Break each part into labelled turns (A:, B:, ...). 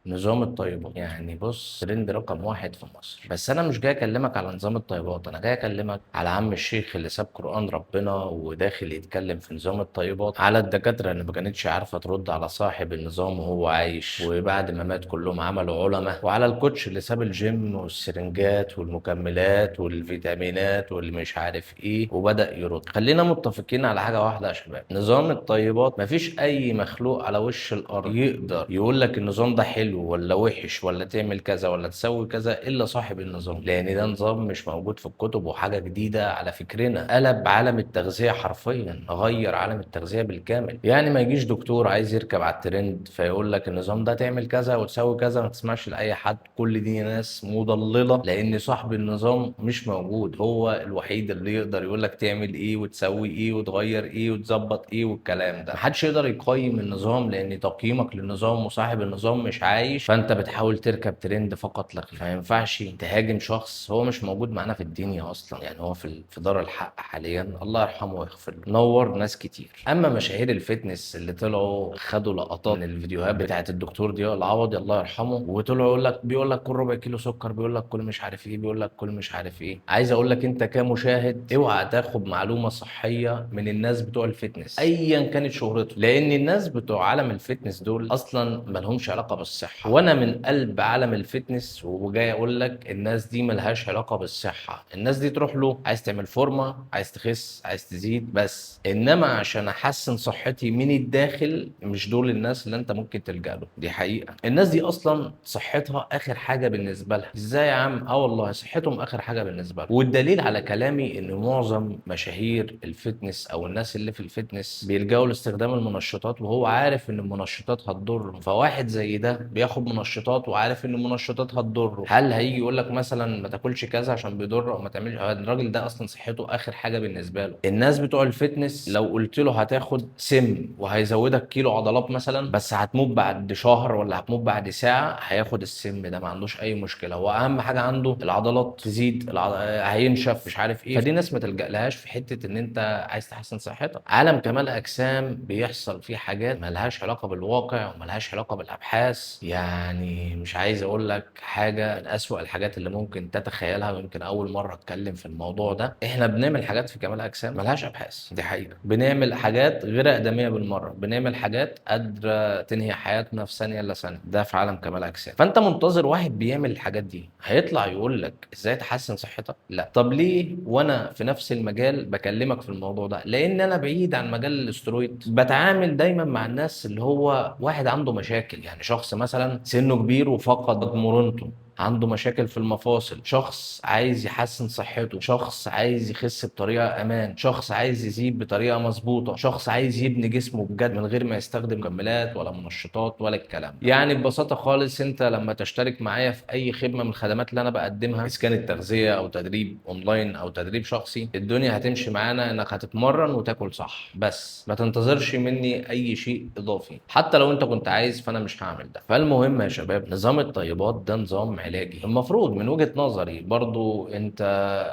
A: نظام الطيبات. يعني بص، ترند رقم واحد في مصر. بس انا مش جاي اكلمك على نظام الطيبات، انا جاي اكلمك على عم الشيخ اللي ساب قرآن ربنا وداخل يتكلم في نظام الطيبات، على الدكاترة اللي ما كانتش عارفة ترد على صاحب النظام وهو عايش وبعد ما مات كلهم عملوا علماء، وعلى الكوتش اللي ساب الجيم والسرنجات والمكملات والفيتامينات واللي مش عارف ايه وبدأ يرد. خلينا متفقين على حاجة واحدة يا شباب، نظام الطيبات مفيش اي مخلوق على وش الارض يقدر يقول لك النظام ده حلو ولا وحش ولا تعمل كذا ولا تسوي كذا الا صاحب النظام، لان ده نظام مش موجود في الكتب وحاجه جديده على فكرنا. قلب عالم التغذيه حرفيا، غير عالم التغذيه بالكامل. يعني ما يجيش دكتور عايز يركب على الترند فيقول لك النظام ده تعمل كذا وتسوي كذا، ما تسمعش لاي حد، كل دي ناس مضلله، لان صاحب النظام مش موجود، هو الوحيد اللي يقدر يقول لك تعمل ايه وتسوي ايه وتغير ايه وتظبط ايه والكلام ده. محدش يقدر يقيم النظام، لان تقييمك للنظام وصاحب النظام مش عايش، فانت بتحاول تركب ترند فقط لا غير. ما ينفعش تهاجم شخص هو مش موجود معانا في الدنيا اصلا، يعني هو في دار الحق حاليا، الله يرحمه ويغفر له، نور ناس كتير. اما مشاهير الفتنس اللي طلعوا خدوا لقطات من الفيديوهات بتاعت الدكتور ضياء العوضي الله يرحمه، وطلعوا بيقول لك كل ربع كيلو سكر، بيقول لك كل مش عارف ايه، بيقول لك كل مش عارف ايه. عايز اقول لك انت كمشاهد اوعى تاخد معلومه صحيه من الناس بتوع الفتنس ايا كانت شهرته، لان الناس بتوع عالم الفتنس دول اصلا مالهمش علاقه بالصحه، وانا من قلب عالم الفتنس وجاي اقول لك الناس دي ملهاش علاقه بالصحه. الناس دي تروح له عايز تعمل فورمه، عايز تخس، عايز تزيد بس، انما عشان احسن صحتي من الداخل مش دول الناس اللي انت ممكن تلجأ له. دي حقيقه، الناس دي اصلا صحتها اخر حاجه بالنسبه لها. ازاي يا عم؟ اه والله صحتهم اخر حاجه بالنسبه لهم. والدليل على كلامي ان معظم مشاهير الفتنس او الناس اللي في الفتنس بيلجأوا لاستخدام المنشطات وهو عارف ان المنشطات هتضره. فواحد زي ده بياخد منشطات وعارف ان المنشطات هتضره، هل هيجي يقول لك مثلا ما تاكلش كذا عشان بيضر او ما تعملش؟ الراجل ده اصلا صحته اخر حاجه بالنسبه له. الناس بتوع الفتنس لو قلت له هتاخد سم وهيزودك كيلو عضلات مثلا، بس هتموت بعد شهر ولا هتموت بعد ساعه، هياخد السم ده، ما عندوش اي مشكله. هو اهم حاجه عنده العضلات تزيد، هينشف مش عارف ايه. فدي ناس ما تلجألهاش في حته ان انت عايز تحسن صحتك. عالم كمال اجسام بيحصل فيه حاجات ملهاش علاقه بالواقع وملهاش علاقه بالابحاث. يعني مش عايز اقول لك حاجه من اسوأ الحاجات اللي ممكن تتخيلها، ويمكن اول مره اتكلم في الموضوع ده. احنا بنعمل حاجات في كمال اجسام ملهاش ابحاث، دي حقيقه. بنعمل حاجات غير ادميه بالمره، بنعمل حاجات قادره تنهي حياتنا في ثانيه الا ثانيه. ده في عالم كمال اجسام. فانت منتظر واحد بيعمل الحاجات دي هيطلع يقول لك ازاي تحسن صحتك؟ لا. طب ليه وانا في نفس المجال بكلمك في الموضوع ده؟ لان انا بعيد عن مجال الاسترويد، بتعامل دايما مع الناس اللي هو واحد عنده مشاكل. يعني شخص مثلا سنه كبير وفقد مرونته، عنده مشاكل في المفاصل، شخص عايز يحسن صحته، شخص عايز يخس بطريقه امان، شخص عايز يزيد بطريقه مظبوطه، شخص عايز يبني جسمه بجد من غير ما يستخدم مكملات ولا منشطات ولا الكلام ده. يعني ببساطه خالص، انت لما تشترك معايا في اي خدمه من الخدمات اللي انا بقدمها، اذا كانت تغذيه او تدريب اونلاين او تدريب شخصي، الدنيا هتمشي معانا انك هتتمرن وتاكل صح بس، ما تنتظرش مني اي شيء اضافي. حتى لو انت كنت عايز فانا مش هعمل ده. فالمهم يا شباب، نظام الطيبات ده نظام علاجي المفروض من وجهة نظري، برضو انت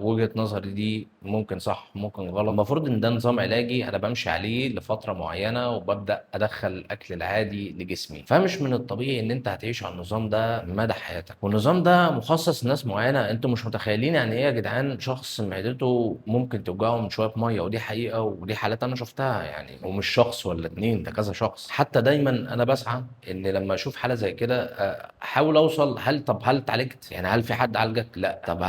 A: وجهة نظري دي ممكن صح ممكن غلط، المفروض ان ده نظام علاجي انا بمشي عليه لفترة معينة وببدأ ادخل الاكل العادي لجسمي. فمش من الطبيعي ان انت هتعيش على النظام ده مدى حياتك، والنظام ده مخصص لناس معينة. انتوا مش متخيلين يعني ايه يا جدعان شخص معدته ممكن توجعه من شوية مية، ودي حقيقة ودي حالات انا شفتها يعني، ومش شخص ولا اتنين، ده كذا شخص. حتى دايما انا بسعى ان لما اشوف حالة زي كده احاول اوصل، هل اتعالجت؟ يعني هل في حد عالجك؟ لا. طب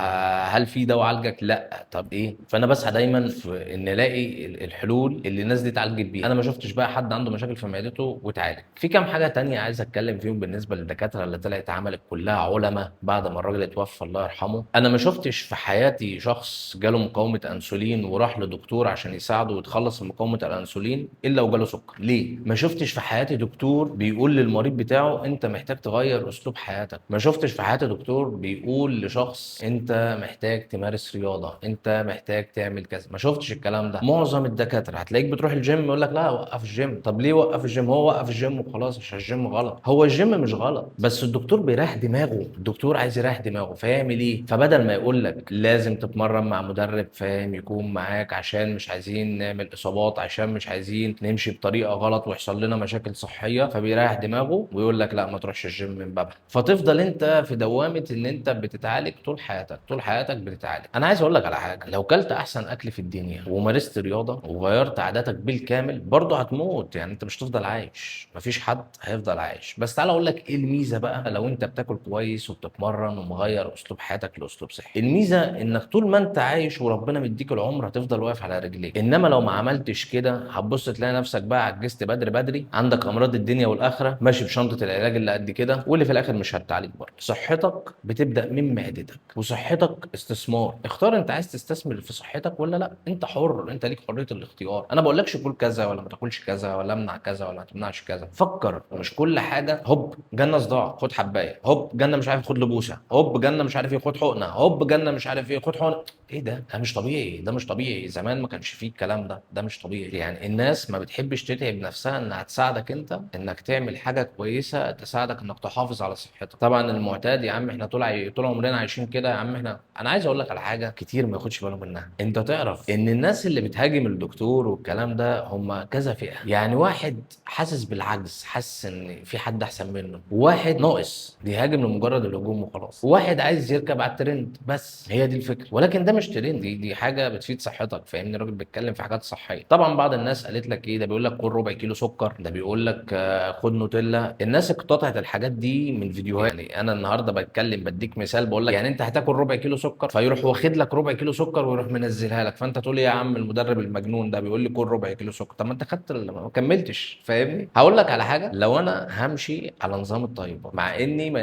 A: هل في دواء عالجك؟ لا. طب ايه؟ فانا بسعى دايما في ان الاقي الحلول اللي الناس دي اتعالجت بيها. انا ما شفتش بقى حد عنده مشاكل في معدته واتعالج. في كام حاجه تانية عايز اتكلم فيهم بالنسبه للدكاتره اللي طلعت عملت كلها علماء بعد ما الراجل اتوفى الله يرحمه. انا ما شفتش في حياتي شخص جاله مقاومه انسولين وراح لدكتور عشان يساعده ويتخلص من مقاومه الانسولين الا وجاله سكر. ليه؟ ما شفتش في حياتي دكتور بيقول للمريض بتاعه انت محتاج تغير اسلوب اسلوب حياتك. ما شفتش في حياتي دكتور بيقول لشخص انت محتاج تمارس رياضه، انت محتاج تعمل كذا. ما شفتش الكلام ده. معظم الدكاتره هتلاقيك بتروح الجيم يقول لك لا وقف الجيم. طب ليه وقف الجيم؟ هو وقف الجيم وخلاص عشان الجيم غلط. هو الجيم مش غلط، بس الدكتور بيريح دماغه. الدكتور عايز يريح دماغه، فيعمل ايه؟ فبدل ما يقول لك لازم تتمرن مع مدرب فاهم يكون معاك عشان مش عايزين نعمل اصابات، عشان مش عايزين نمشي بطريقه غلط ويحصل لنا مشاكل صحيه، فبيريح دماغه ويقول لك لا ما تروحش الجيم من بابها. فتفضل انت في دوامه ان انت بتتعالج طول حياتك، طول حياتك بتتعالج. انا عايز اقول لك على حاجه، لو كلت احسن اكل في الدنيا ومارست رياضه وغيرت عاداتك بالكامل برضه هتموت. يعني انت مش هتفضل عايش، مفيش حد هيفضل عايش. بس تعالى اقول لك ايه الميزه بقى لو انت بتاكل كويس وبتتمرن ومغير اسلوب حياتك لاسلوب صحي. الميزه انك طول ما انت عايش وربنا مديك العمر هتفضل واقف على رجليك. انما لو ما عملتش كده هتبص تلاقي نفسك بقى عجزت بدري بدري، عندك امراض الدنيا والاخره، ماشي بشنطه العلاج اللي قد كده، واللي في الاخر مش هتعالج برضه. صحتك بتبدا من معدتك، وصحتك استثمار. اختار انت عايز تستثمر في صحتك ولا لا. انت حر، انت ليك حريه الاختيار. انا بقولكش كل كذا ولا ما تاكلش كذا ولا امنع كذا ولا ما تمنعش كذا. فكر، مش كل حاجه هوب جنه صداع خد حبايه، هوب جنه مش عارف خد لبوسه، هوب جنه مش عارف ايه خد حقنه، هوب جنه مش عارف ايه خد حقنه. ايه ده؟ ده مش طبيعي، ده مش طبيعي. زمان ما كانش فيه الكلام ده، ده مش طبيعي. يعني الناس ما بتحبش تتعب نفسها انها تساعدك انت انك تعمل حاجه كويسه تساعدك انك تحافظ على صحتك. طبعا المعتاد يا عم احنا طول عمرنا عايشين كده يا عم احنا. انا عايز اقول لك على حاجه كتير ما ياخدش باله منها. انت تعرف ان الناس اللي بتهاجم الدكتور والكلام ده هم كذا فئه. يعني واحد حاسس بالعجز، حاسس ان في حد احسن منه، وواحد ناقص بيهاجم لمجرد الهجوم وخلاص، وواحد عايز يركب على الترند بس. هي دي الفكره. ولكن ده مش ترند، دي حاجه بتفيد صحتك. فاهمني؟ الراجل بيتكلم في حاجات صحيه. طبعا بعض الناس قالت لك ايه، ده بيقول لك كل ربع كيلو سكر، ده بيقول لك خد نوتيلا. الناس اقتطعت الحاجات دي من فيديوهات. يعني انا النهارده بتكلم بديك مثال، بقول لك يعني انت هتاكل ربع كيلو سكر، فيروح واخد لك ربع كيلو سكر ويروح منزلها لك، فانت تقول يا عم المدرب المجنون ده بيقول لي كل ربع كيلو سكر. طب ما انت خدت ما كملتش. فاهمني؟ هقول لك على حاجه، لو انا همشي على نظام الطيبات مع اني ما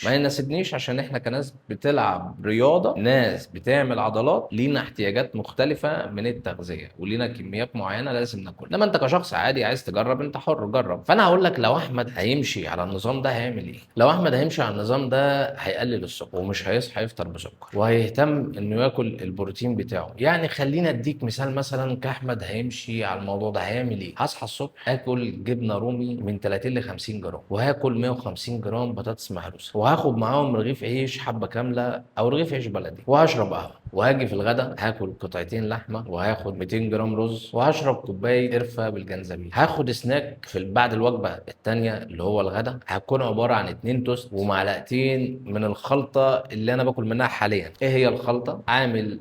A: يناسبنيش عشان احنا كناس بتلعب رياضه، ناس بتعمل عضلات، لينا احتياجات مختلفه من التغذيه ولينا كميات معينه لازم ناكلها. انما انت كشخص عادي عايز تجرب انت حر جرب. فانا هقول لك لو احمد هيمشي على النظام ده هيعمل ايه. لو احمد هيمشي على النظام ده هيقلل السكر ومش هيصحى يفطر بسكر، وهيهتم انه ياكل البروتين بتاعه. يعني خلينا اديك مثال، مثلا كاحمد هيمشي على الموضوع ده هيعمل ايه. هصحى الصبح اكل جبنه رومي من 30 ل 50 جرام، وهاكل 150 جرام بطاطس مهروسه، وهاخد معاهم رغيف عيش حبه كامله او رغيف عيش بلدي، وهشرب قهوه. وهاجي في الغداء هاكل قطعتين لحمه، وهاخد 200 جرام رز، وهشرب كوبايه قرفه بالجنزبيل. هاخد سناك بعد الوجبه الثانيه اللي هو الغداء، هتكون عباره عن 2 توست ومعلقتين من الخلطه اللي انا باكل منها حاليا. ايه هي الخلطه؟ عامل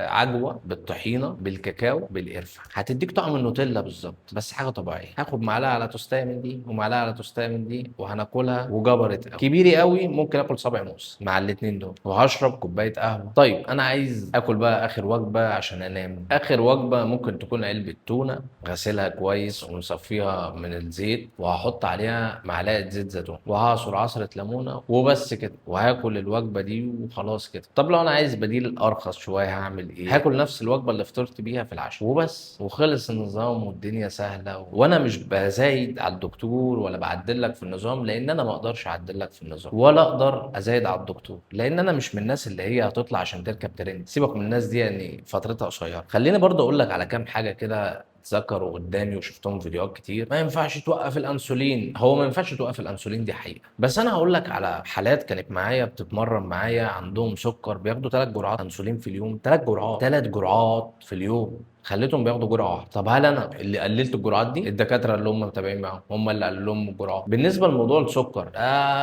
A: عجوه بالطحينه بالكاكاو بالقرفه، هتديك طعم النوتيلا بالظبط بس حاجه طبيعيه. هاخد معلقه على توستايه من دي ومعلقه على توستايه من دي، وهناكلها وجبرت قوي. كبيري قوي ممكن اكل صابع موز مع الاثنين دول، وهشرب كوبايه قهوه. طيب انا عايز اكل بقى اخر وجبه عشان انام. اخر وجبه ممكن تكون علبه تونه غسلها كويس ونصفيها من الزيت، وهحط عليها معلقه زيت زيتون، وهعصر عصره ليمونه وبس كده، وهاكل الوجبه دي وخلاص كده. طب لو انا عايز بديل ارخص شويه هعمل ايه؟ هاكل نفس الوجبه اللي فطرت بيها في العشاء وبس، وخلص النظام والدنيا سهله. وانا مش بزايد على الدكتور ولا بعدل لك في النظام، لان انا ما اقدرش اعدل لك في النظام ولا اقدر ازايد على الدكتور، لان انا مش من الناس اللي هي هتطلع عشان تركب ترند. سيبك من الناس دي، يعني فترتها قصيره. خليني برضه اقول لك على كام حاجه كده اتذكروا قدامي وشفتهم فيديوهات كتير. ما ينفعش توقف الانسولين. هو ما ينفعش توقف الانسولين، دي حقيقه. بس انا هقول لك على حالات كانت معايا بتتمرن معايا عندهم سكر، بياخدوا 3 جرعات انسولين في اليوم. 3 جرعات في اليوم، خليتهم بياخدوا جرعه واحده. طب هل انا اللي قللت الجرعات دي؟ الدكاتره اللي هم متابعين معاهم هم اللي قللوا لهم الجرعات. بالنسبه لموضوع السكر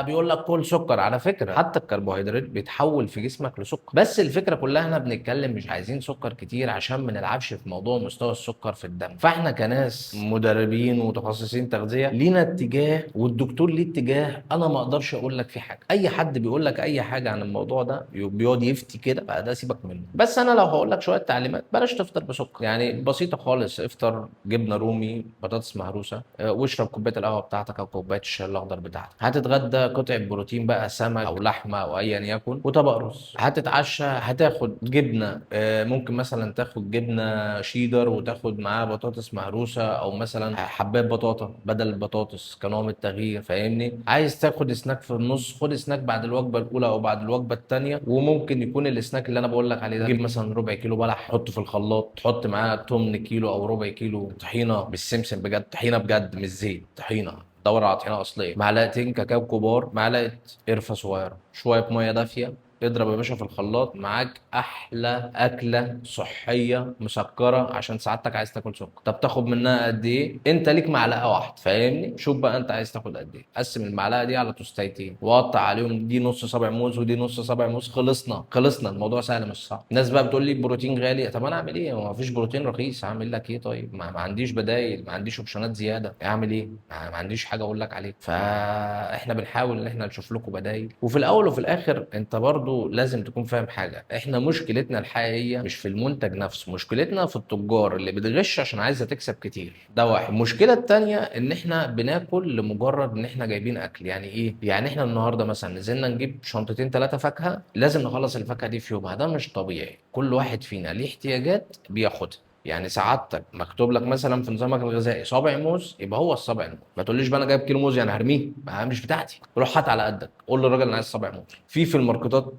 A: بيقول لك كل سكر. على فكره حتى الكربوهيدرات بيتحول في جسمك لسكر. بس الفكره كلها احنا بنتكلم مش عايزين سكر كتير عشان ما نلعبش في موضوع مستوى السكر في الدم. فاحنا كناس مدربين ومتخصصين تغذيه لينا اتجاه، والدكتور ليه اتجاه. انا ما اقدرش اقول لك في حاجه. اي حد بيقول لك اي حاجه عن الموضوع ده بيقعد يفتي كده بقى، ده سيبك منه. بس انا لو هقول لك شويه تعليمات، بلاش تفطر بسكر. يعني بسيطه خالص، افطر جبنه رومي بطاطس مهروسه، واشرب كوبايه القهوه بتاعتك او كوبايه الشاي الاخضر بتاعتك. هتتغدى قطعه بروتين بقى، سمك او لحمه او ايا يكن، وطبق رز. هتتعشى هتاخد جبنه، ممكن مثلا تاخد جبنه شيدر وتاخد معاها بطاطس مهروسه، او مثلا حبات بطاطا بدل البطاطس كنوع من التغيير، فاهمني؟ عايز تاخد سناك في النص، خد سناك بعد الوجبه الاولى او بعد الوجبه الثانيه. وممكن يكون السناك اللي انا بقول لك عليه ده، تجيب مثلا ربع كيلو بلح حطه في الخلاط، تحط معاه تمن كيلو او ربع كيلو طحينه بالسمسم، بجد طحينه بجد مش زيت، طحينه دور على طحينه اصليه، معلقتين كاكاو كبار، معلقه قرفه صغيره، شويه ميه دافيه، اضرب يا باشا في الخلاط، معاك احلى اكله صحيه مسكره عشان سعادتك عايز تاكل سكر. طب تاخد منها قد ايه؟ انت ليك معلقه واحده، فاهمني؟ شوف بقى انت عايز تاخد قد ايه، قسم المعلقه دي على توستايتين وقطع عليهم، دي نص صابع موز ودي نص صابع موز، خلصنا الموضوع سهل مش صعب. الناس بقى بتقول لي بروتين غالي، طب انا اعمل ايه؟ ما فيش بروتين رخيص، اعمل لك ايه؟ طيب ما عنديش بدايل، ما عنديش اوبشنات زياده، اعمل ايه؟ ما عنديش حاجه اقول لك عليه. فاحنا بنحاول ان احنا نشوف لكم بدايل. وفي الاول وفي الاخر انت برضو لازم تكون فاهم حاجه، احنا مشكلتنا الحقيقيه مش في المنتج نفسه، مشكلتنا في التجار اللي بتغش عشان عايزه تكسب كتير. ده واحد. المشكله التانيه ان احنا بناكل لمجرد ان احنا جايبين اكل. يعني ايه؟ يعني احنا النهارده مثلا نزلنا نجيب شنطتين ثلاثه فاكهه، لازم نخلص الفاكهه دي في يومها. ده مش طبيعي، كل واحد فينا ليه احتياجات بياخدها. يعني سعادتك مكتوب لك مثلا في نظامك الغذائي صابع موز، يبقى هو الصابع الموز. ما تقوليش بقى انا جايب كيلو موز يعني هرميه، ما مش بتاعتي، روح هات على قدك، قول للراجل انا عايز صابع موز. في الماركتات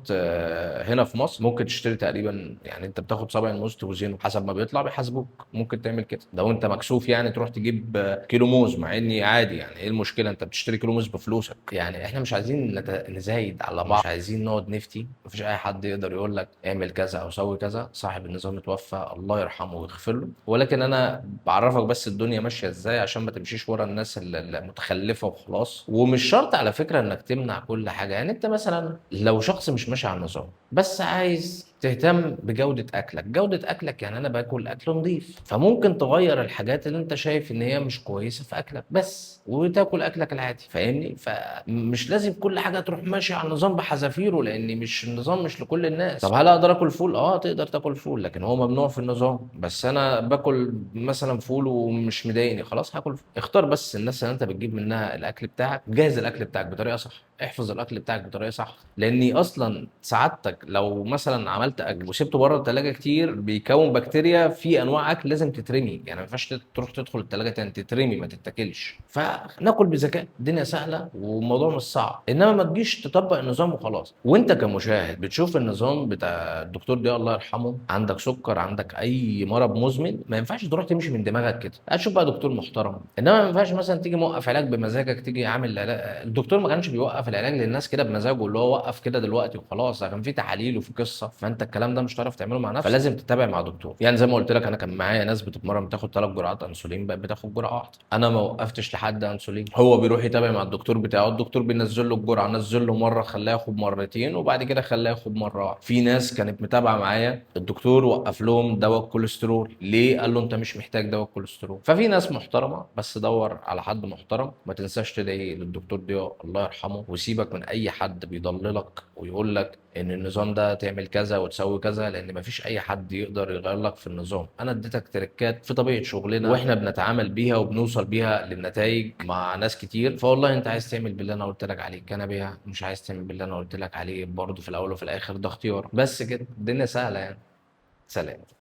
A: هنا في مصر ممكن تشتري تقريبا، يعني انت بتاخد صابع الموز توزنه حسب ما بيطلع بيحاسبوك، ممكن تعمل كده لو انت مكسوف يعني تروح تجيب كيلو موز، مع اني عادي يعني، ايه المشكله؟ انت بتشتري كيلو موز بفلوسك. يعني احنا مش عايزين نزايد على بعض، مش عايزين نقعد نفتي، مفيش اي حد يقدر يقول لك اعمل كذا او سوي كذا، صاحب النظام اتوفى الله يرحمه ويغفر له. ولكن انا بعرفك بس الدنيا ماشيه ازاي عشان ما تمشيش ورا الناس المتخلفه وخلاص. ومش شرط على فكره انك تمنع كل حاجه، يعني انت مثلا لو شخص مش ماشي على النظام بس عايز تهتم بجودة أكلك، جودة أكلك يعني أنا باكل أكل نظيف، فممكن تغير الحاجات اللي أنت شايف إن هي مش كويسة في أكلك بس، وتاكل أكلك العادي، فاهمني؟ فمش لازم كل حاجة تروح ماشي على النظام بحذافيره، لأن مش النظام مش لكل الناس. طب هل أقدر آكل فول؟ تقدر تاكل فول، لكن هو ممنوع في النظام. بس أنا باكل مثلا فول ومش مضايقني، خلاص هاكل فول. اختار بس الناس اللي أنت بتجيب منها الأكل بتاعك، جهز الأكل بتاعك بطريقة صح، احفظ الاكل بتاعك بطريقه صح. لاني اصلا سعادتك لو مثلا عملت اكل وسبته بره الثلاجه كتير بيكون بكتيريا في انواع اكل لازم تترمي، يعني ما ينفعش تروح تدخل الثلاجه تاني، تترمي ما تتاكلش. فناكل بذكاء، الدنيا سهله والموضوع مش صعب، انما ما تجيش تطبق النظام وخلاص. وانت كمشاهد بتشوف النظام بتاع الدكتور ده الله يرحمه، عندك سكر، عندك اي مرض مزمن، ما ينفعش تروح تمشي من دماغك كده، هتشوف بقى دكتور محترم. انما ما ينفعش مثلا تيجي موقف علاج بمزاجك، تيجي عامل الدكتور ما كانش بيوقف العلاج للناس كده بمزاجه، اللي هو وقف كده دلوقتي وخلاص، كان في تحاليل وفي قصه، فانت الكلام ده مش هتعرف تعمله مع نفسك، فلازم تتابع مع دكتور. يعني زي ما قلت لك انا كان معايا ناس بتتمرن بتاخد 3 جرعات انسولين، بقت بتاخد جرعه واحده. انا ما وقفتش لحد انسولين، هو بيروح يتابع مع الدكتور بتاعه، الدكتور بينزل له الجرعه، نزل له مره خلاه ياخد مرتين وبعد كده خلاه ياخد مره واحده. في ناس كانت متابعه معايا الدكتور وقف لهم دواء الكوليسترول، ليه؟ قال له انت مش محتاج دواء الكوليسترول. ففي ناس محترمه، بس دور على حد محترم، ما تنساش تدعي للدكتور ضياء الله يرحمه، وسيبك من اي حد بيضللك ويقول لك ان النظام ده تعمل كذا وتسوي كذا، لان مفيش اي حد يقدر يغير لك في النظام. انا اديتك تريكات في طبيعه شغلنا واحنا بنتعامل بيها وبنوصل بيها للنتائج مع ناس كتير. فوالله انت عايز تعمل باللي انا قلت لك عليه كان بيها، مش عايز تعمل باللي انا قلت لك عليه برضه، في الاول وفي الاخر ده اختيار. بس كده الدنيا سهله يعني. سلام.